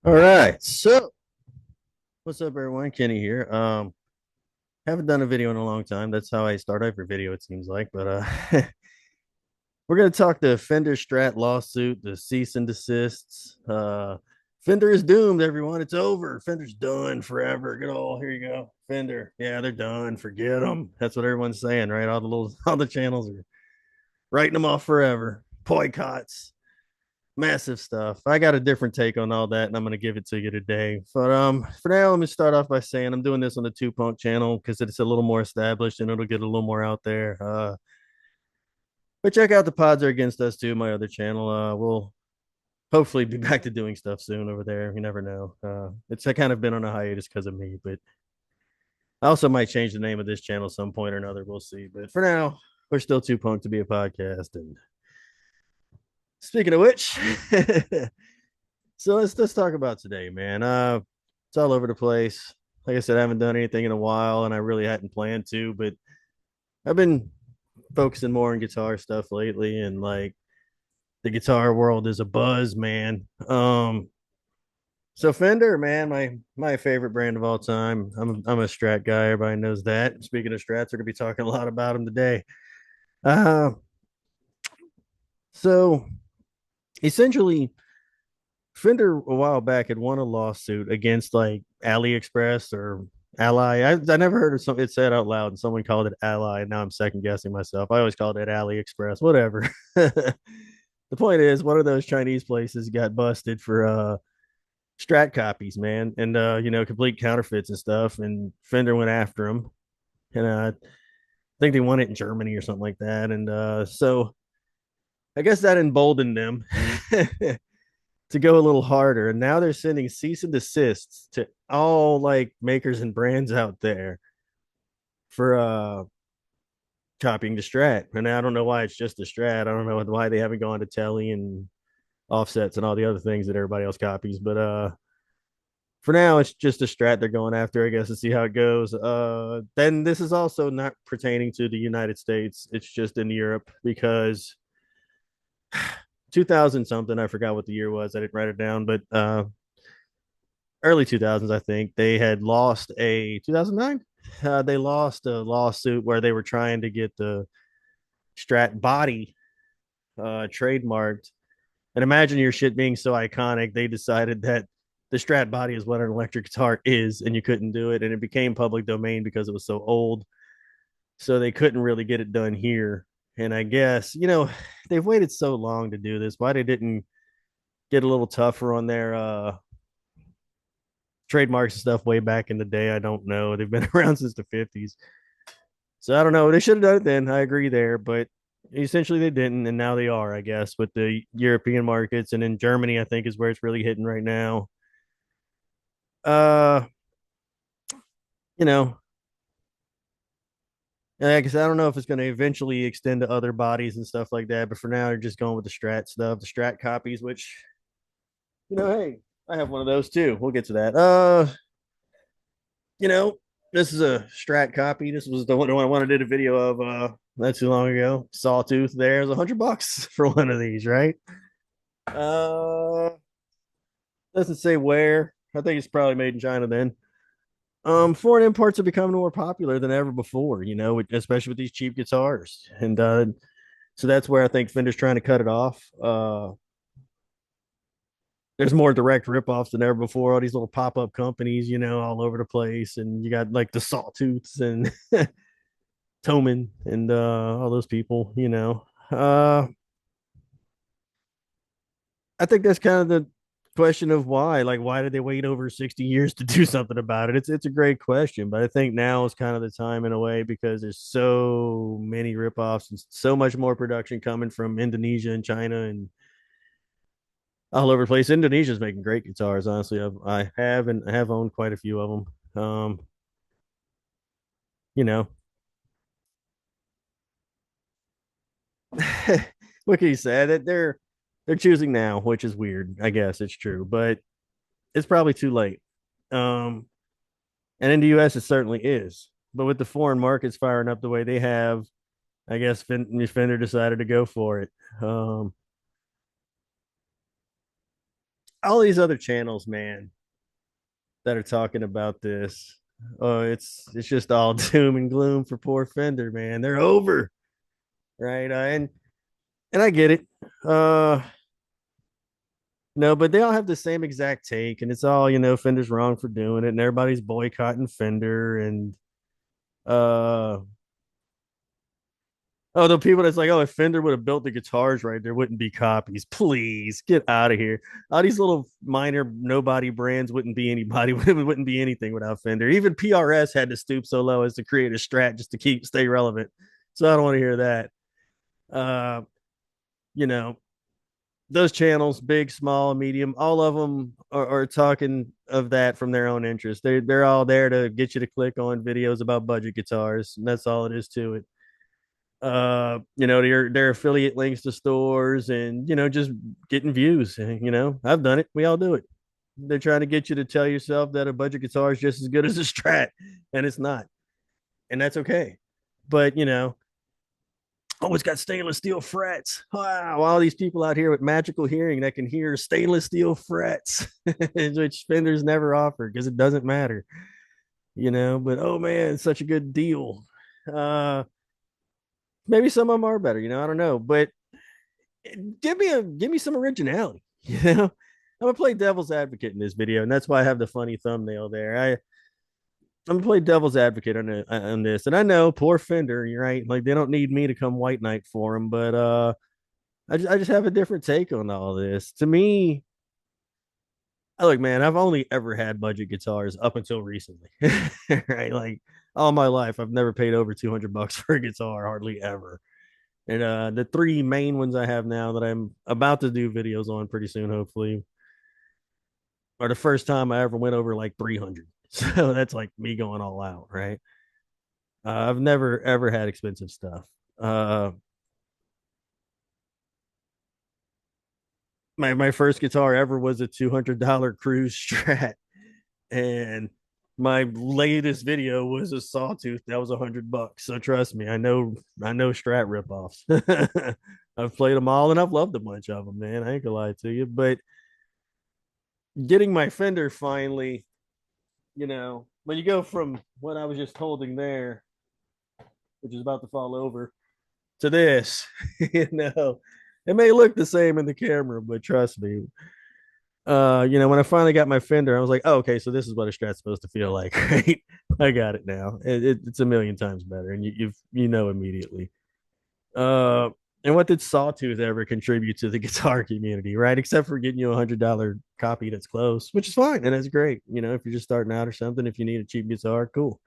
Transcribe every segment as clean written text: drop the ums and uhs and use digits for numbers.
All right. So, what's up, everyone? Kenny here. Haven't done a video in a long time. That's how I start every video, it seems like. But we're gonna talk the Fender Strat lawsuit, the cease and desists. Fender is doomed, everyone. It's over. Fender's done forever. Good old, here you go. Fender. Yeah, they're done. Forget them. That's what everyone's saying, right? All the channels are writing them off forever. Boycotts. Massive stuff. I got a different take on all that, and I'm gonna give it to you today. But for now, let me start off by saying I'm doing this on the Two Punk channel because it's a little more established and it'll get a little more out there. But check out the Pods Are Against Us too, my other channel. We'll hopefully be back to doing stuff soon over there. You never know. It's kind of been on a hiatus because of me, but I also might change the name of this channel some point or another. We'll see. But for now, we're still Too Punk to be a podcast. And speaking of which, so let's talk about today, man. It's all over the place. Like I said, I haven't done anything in a while, and I really hadn't planned to, but I've been focusing more on guitar stuff lately, and like the guitar world is a buzz, man. So Fender, man, my favorite brand of all time. I'm a Strat guy. Everybody knows that. Speaking of Strats, we're gonna be talking a lot about them today. Uh, so essentially, Fender a while back had won a lawsuit against like AliExpress or Ally. I never heard of something it said out loud and someone called it Ally. Now I'm second guessing myself. I always called it AliExpress, whatever. The point is, one of those Chinese places got busted for Strat copies, man, and complete counterfeits and stuff. And Fender went after them, and I think they won it in Germany or something like that. And so I guess that emboldened them to go a little harder. And now they're sending cease and desists to all like makers and brands out there for copying the Strat. And I don't know why it's just the Strat. I don't know why they haven't gone to Telly and offsets and all the other things that everybody else copies. But for now it's just a Strat they're going after, I guess, to see how it goes. Then this is also not pertaining to the United States. It's just in Europe because 2000 something, I forgot what the year was. I didn't write it down, but early 2000s, I think they had lost a 2009. They lost a lawsuit where they were trying to get the Strat body trademarked. And imagine your shit being so iconic, they decided that the Strat body is what an electric guitar is, and you couldn't do it. And it became public domain because it was so old. So they couldn't really get it done here. And I guess, they've waited so long to do this. Why they didn't get a little tougher on their trademarks and stuff way back in the day, I don't know. They've been around since the 50s. So I don't know. They should have done it then. I agree there, but essentially they didn't, and now they are, I guess, with the European markets. And in Germany, I think is where it's really hitting right now. Uh, you know, like I said, I don't know if it's going to eventually extend to other bodies and stuff like that, but for now, they're just going with the Strat stuff, the Strat copies, which, hey, I have one of those too. We'll get to that. You know, this is a Strat copy. This was the one I wanted to do a video of not too long ago. Sawtooth. There's $100 for one of these, right? Uh, doesn't say where. I think it's probably made in China then. Foreign imports have become more popular than ever before, especially with these cheap guitars. And so that's where I think Fender's trying to cut it off. There's more direct ripoffs than ever before. All these little pop up companies, all over the place, and you got like the Sawtooths and Toman and all those people. I think that's kind of the question of why. Like, why did they wait over 60 years to do something about it? It's a great question, but I think now is kind of the time in a way because there's so many ripoffs and so much more production coming from Indonesia and China and all over the place. Indonesia's making great guitars, honestly. I have and I have owned quite a few of them. You know, what can you say? That they're choosing now, which is weird. I guess it's true, but it's probably too late. Um, and in the U.S., it certainly is. But with the foreign markets firing up the way they have, I guess Fender decided to go for it. Um, all these other channels, man, that are talking about this. Oh, it's just all doom and gloom for poor Fender, man. They're over, right? And I get it. No, but they all have the same exact take, and it's all Fender's wrong for doing it, and everybody's boycotting Fender, and uh, oh, the people that's like, oh, if Fender would have built the guitars right, there wouldn't be copies. Please get out of here. All these little minor nobody brands wouldn't be anybody, wouldn't be anything without Fender. Even PRS had to stoop so low as to create a Strat just to stay relevant. So I don't want to hear that. Uh, you know, those channels, big, small, medium, all of them are talking of that from their own interest. They're all there to get you to click on videos about budget guitars, and that's all it is to it. Their affiliate links to stores, and just getting views. I've done it. We all do it. They're trying to get you to tell yourself that a budget guitar is just as good as a Strat, and it's not, and that's okay. But oh, it's got stainless steel frets. Wow, all these people out here with magical hearing that can hear stainless steel frets, which Fender's never offered because it doesn't matter, But oh man, it's such a good deal. Uh, Maybe some of them are better, I don't know, but give me some originality, I'm gonna play devil's advocate in this video, and that's why I have the funny thumbnail there. I'm gonna play devil's advocate on this, and I know poor Fender, you're right, like they don't need me to come white knight for him, but I just have a different take on all this. To me, look, man, I've only ever had budget guitars up until recently, right? Like all my life, I've never paid over $200 for a guitar, hardly ever. And the three main ones I have now that I'm about to do videos on pretty soon, hopefully, are the first time I ever went over like 300. So that's like me going all out, right? I've never ever had expensive stuff. Uh, my first guitar ever was a $200 Cruise Strat, and my latest video was a Sawtooth that was $100. So trust me, I know Strat ripoffs. I've played them all, and I've loved a bunch of them, man. I ain't gonna lie to you, but getting my Fender finally, when you go from what I was just holding there, which is about to fall over, to this, it may look the same in the camera, but trust me, when I finally got my Fender, I was like, oh, okay, so this is what a Strat's supposed to feel like, right? I got it now. It's a million times better, and you know immediately. Uh, and what did Sawtooth ever contribute to the guitar community, right? Except for getting you $100 copy that's close, which is fine and that's great. If you're just starting out or something, if you need a cheap guitar, cool.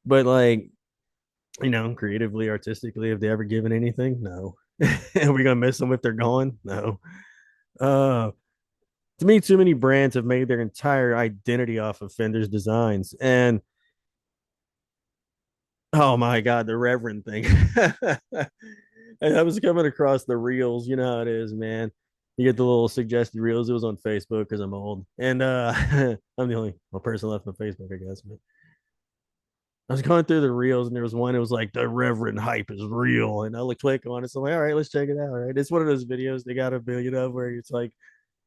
But like, creatively, artistically, have they ever given anything? No. Are we gonna miss them if they're gone? No. Uh, to me, too many brands have made their entire identity off of Fender's designs, and oh my god, the Reverend thing. And I was coming across the reels. You know how it is, man. You get the little suggested reels. It was on Facebook because I'm old, and I'm the only person left on Facebook, I guess. But I was going through the reels, and there was one. It was like the Reverend hype is real, and I looked click on it. So I'm like, all right, let's check it out. Right, it's one of those videos they got a billion of where it's like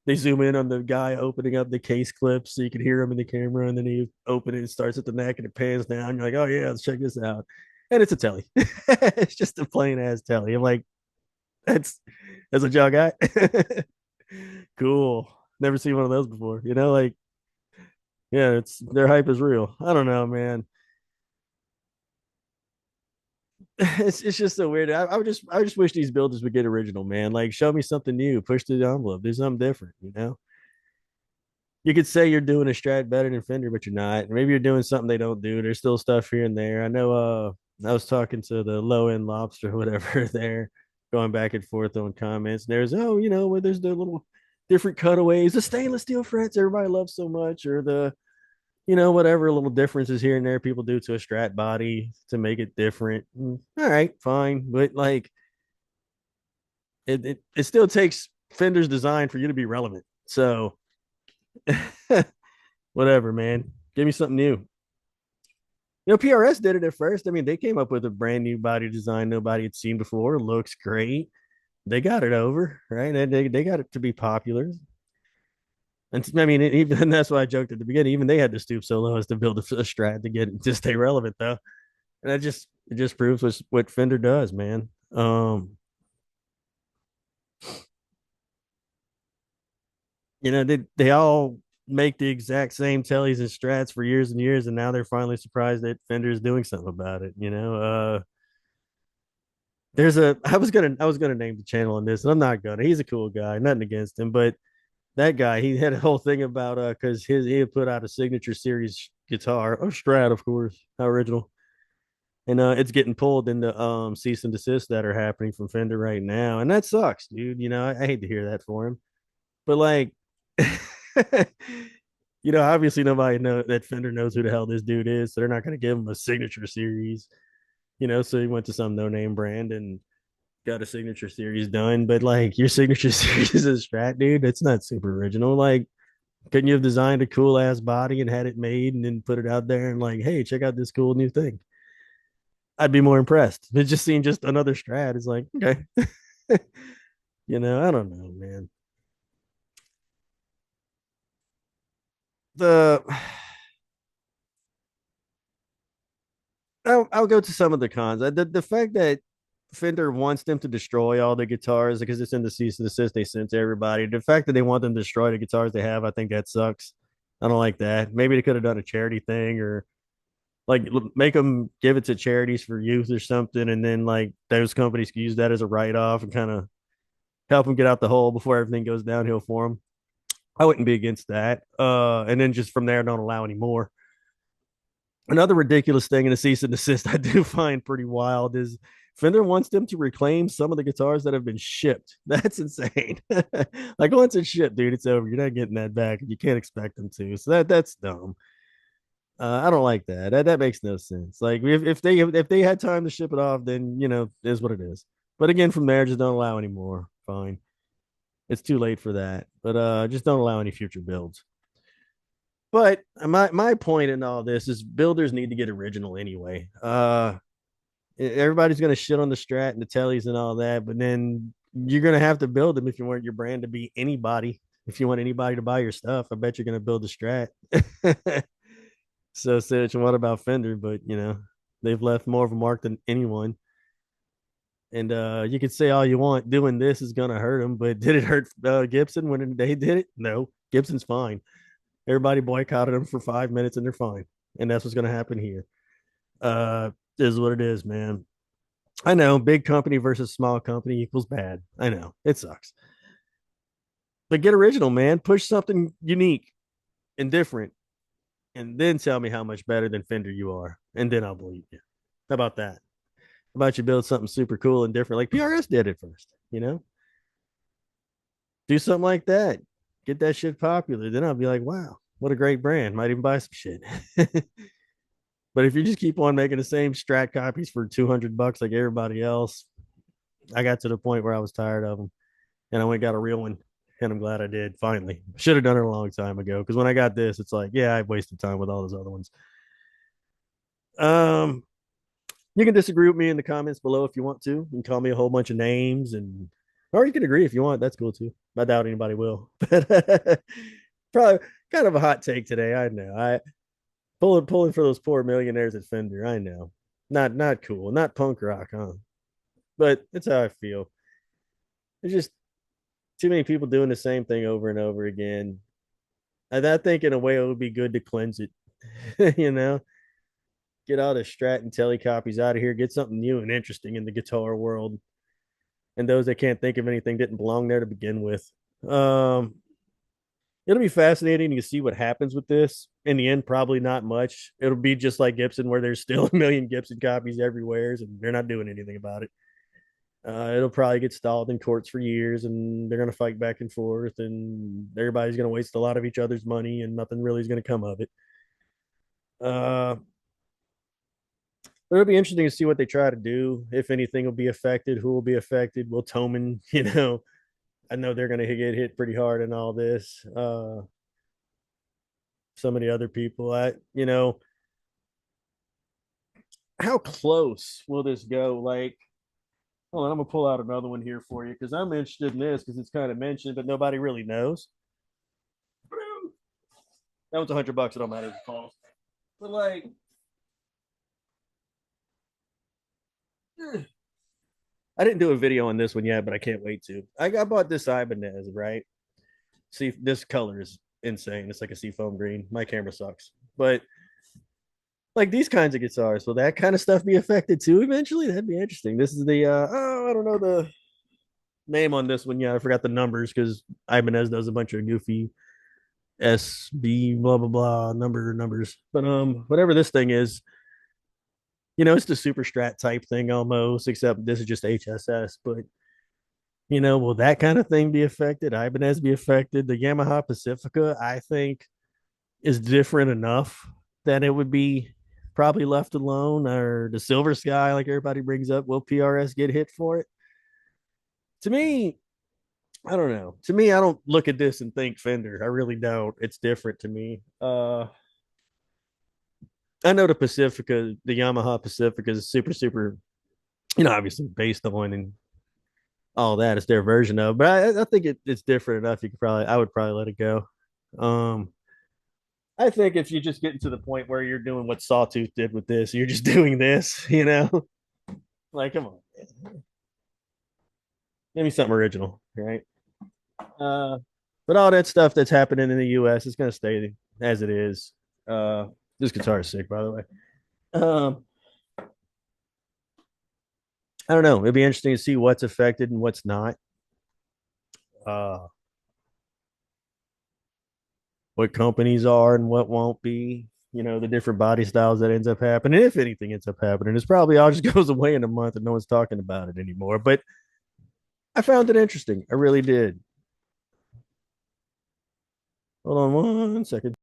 they zoom in on the guy opening up the case clips so you can hear him in the camera, and then he open it and starts at the neck and it pans down. You're like, oh yeah, let's check this out. And it's a telly. It's just a plain ass telly. I'm like, that's that's what y'all got. Cool. Never seen one of those before. Like yeah, it's their hype is real. I don't know, man. It's just so weird. I just wish these builders would get original, man. Like show me something new, push the envelope, do something different. You could say you're doing a Strat better than Fender, but you're not. Maybe you're doing something they don't do. There's still stuff here and there. I know I was talking to the low end lobster or whatever there, going back and forth on comments. And there's where there's the little different cutaways, the stainless steel frets everybody loves so much, or the whatever little differences here and there people do to a Strat body to make it different. All right, fine. But like it still takes Fender's design for you to be relevant. So whatever, man. Give me something new. PRS did it at first. I mean, they came up with a brand new body design nobody had seen before. Looks great. They got it over, right? They got it to be popular. And I mean, even that's why I joked at the beginning. Even they had to stoop so low as to build a Strat to get to stay relevant, though. And that just it just proves what Fender does, man. They all make the exact same tellies and strats for years and years, and now they're finally surprised that Fender is doing something about it. There's a I was gonna name the channel on this, and I'm not gonna. He's a cool guy, nothing against him, but that guy, he had a whole thing about because he had put out a signature series guitar, a Strat, of course, how original, and it's getting pulled into cease and desist that are happening from Fender right now, and that sucks, dude. I hate to hear that for him, but like, obviously nobody know that Fender knows who the hell this dude is, so they're not going to give him a signature series. So he went to some no name brand and got a signature series done, but like your signature series is Strat, dude. That's not super original. Like, couldn't you have designed a cool ass body and had it made and then put it out there and like, hey, check out this cool new thing? I'd be more impressed. But just seeing just another Strat is like, okay. I don't know, man. The I'll go to some of the cons. The fact that Fender wants them to destroy all the guitars because it's in the cease and desist they sent to everybody. The fact that they want them to destroy the guitars they have, I think that sucks. I don't like that. Maybe they could have done a charity thing or like make them give it to charities for youth or something, and then like those companies can use that as a write off and kind of help them get out the hole before everything goes downhill for them. I wouldn't be against that. And then just from there, don't allow any more. Another ridiculous thing in a cease and desist I do find pretty wild is Fender wants them to reclaim some of the guitars that have been shipped. That's insane. Like once it's shipped, dude, it's over. You're not getting that back, and you can't expect them to. So that's dumb. I don't like that. That makes no sense. Like if they had time to ship it off, then is what it is. But again, from there, just don't allow any more. Fine. It's too late for that. But just don't allow any future builds. But my point in all this is builders need to get original anyway. Everybody's gonna shit on the Strat and the Tellys and all that, but then you're gonna have to build them if you want your brand to be anybody. If you want anybody to buy your stuff, I bet you're gonna build a Strat. So, Sitch, and what about Fender? But they've left more of a mark than anyone. And you could say all you want, doing this is gonna hurt them, but did it hurt Gibson when they did it? No, Gibson's fine. Everybody boycotted them for 5 minutes and they're fine. And that's what's gonna happen here. Is what it is, man. I know big company versus small company equals bad. I know it sucks. But get original, man. Push something unique and different, and then tell me how much better than Fender you are, and then I'll believe you. How about that? How about you build something super cool and different, like PRS did at first? Do something like that. Get that shit popular. Then I'll be like, wow, what a great brand. Might even buy some shit. But if you just keep on making the same Strat copies for $200 like everybody else, I got to the point where I was tired of them, and I went and got a real one. And I'm glad I did finally. Should have done it a long time ago because when I got this, it's like, yeah, I wasted time with all those other ones. Um, you can disagree with me in the comments below if you want to. You can call me a whole bunch of names, or you can agree if you want. That's cool too. I doubt anybody will, but probably kind of a hot take today. I know. I pulling for those poor millionaires at Fender. I know. Not cool. Not punk rock, huh? But it's how I feel. There's just too many people doing the same thing over and over again. And I think in a way it would be good to cleanse it. you know, get all the Strat and Telly copies out of here. Get something new and interesting in the guitar world. And those that can't think of anything didn't belong there to begin with. Um, it'll be fascinating to see what happens with this. In the end, probably not much. It'll be just like Gibson, where there's still a million Gibson copies everywhere, and they're not doing anything about it. It'll probably get stalled in courts for years, and they're going to fight back and forth, and everybody's going to waste a lot of each other's money, and nothing really is going to come of it. Uh, it'll be interesting to see what they try to do. If anything will be affected, who will be affected? Will Toman, I know they're going to get hit pretty hard in all this. Some of the other people, how close will this go? Like, hold on, I'm gonna pull out another one here for you because I'm interested in this because it's kind of mentioned, but nobody really knows. That one's $100. It don't matter if it falls. But like, I didn't do a video on this one yet, but I can't wait to. I bought this Ibanez, right? See, this color is insane. It's like a seafoam green. My camera sucks, but like these kinds of guitars, will that kind of stuff be affected too eventually? That'd be interesting. This is the I don't know the name on this one. Yeah, I forgot the numbers because Ibanez does a bunch of goofy SB blah blah blah numbers. But whatever this thing is, it's the super strat type thing almost, except this is just HSS. But will that kind of thing be affected? Ibanez be affected? The Yamaha Pacifica, I think, is different enough that it would be probably left alone. Or the Silver Sky, like everybody brings up, will PRS get hit for it? To me, I don't know. To me, I don't look at this and think Fender. I really don't. It's different to me. I know the Pacifica, the Yamaha Pacifica is super, super, obviously based on and all that. It's their version of, but I think it's different enough. I would probably let it go. Um, I think if you just get to the point where you're doing what Sawtooth did with this, you're just doing this, like, come on, give me something original, right? Uh, but all that stuff that's happening in the U.S. is going to stay as it is. Uh, this guitar is sick, by the way. Um, I don't know. It'd be interesting to see what's affected and what's not. Uh, what companies are and what won't be. The different body styles that ends up happening. If anything ends up happening, it's probably all just goes away in a month and no one's talking about it anymore. But I found it interesting. I really did. Hold on 1 second.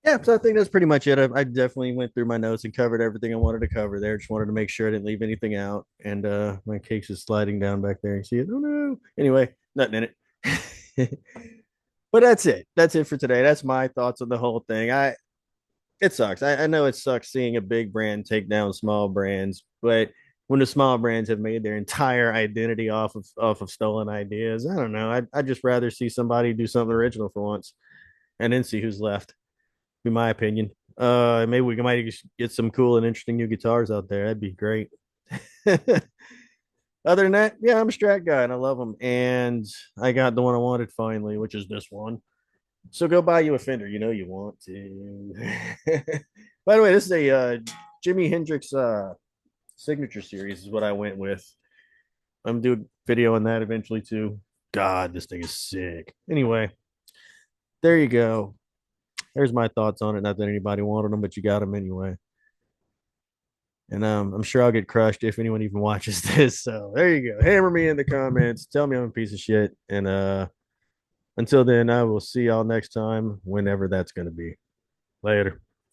Yeah, so I think that's pretty much it. I definitely went through my notes and covered everything I wanted to cover there. Just wanted to make sure I didn't leave anything out. And my case is sliding down back there. You see it? Oh no. Anyway, nothing in it. But that's it. That's it for today. That's my thoughts on the whole thing. It sucks. I know it sucks seeing a big brand take down small brands, but when the small brands have made their entire identity off of stolen ideas, I don't know. I'd just rather see somebody do something original for once, and then see who's left. Be my opinion. Maybe we might get some cool and interesting new guitars out there. That'd be great. Other than that, yeah, I'm a Strat guy and I love them. And I got the one I wanted finally, which is this one. So go buy you a Fender. You know you want to. By the way, this is a Jimi Hendrix signature series is what I went with. I'm doing video on that eventually too. God, this thing is sick. Anyway, there you go. There's my thoughts on it. Not that anybody wanted them, but you got them anyway. And I'm sure I'll get crushed if anyone even watches this. So there you go. Hammer me in the comments. Tell me I'm a piece of shit. And until then, I will see y'all next time, whenever that's going to be. Later.